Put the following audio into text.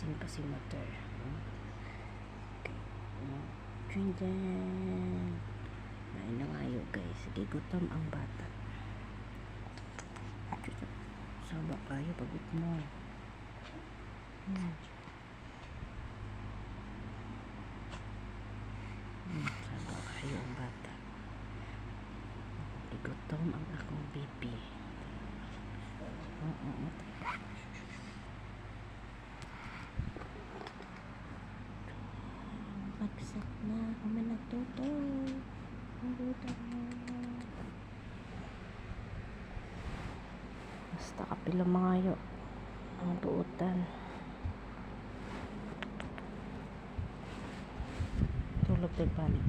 gising pa si mother. Okay. Dyan. Ay na nga yun guys. Sige, gutom ang bata. Saba kayo, pagod mo. Saba kayo ang bata. Gutom ang akong baby. Bagsak na. Kami nagtutoy. Ang gutom na. Basta kapila mga yo. Ang buutan. Tulog tayo balik.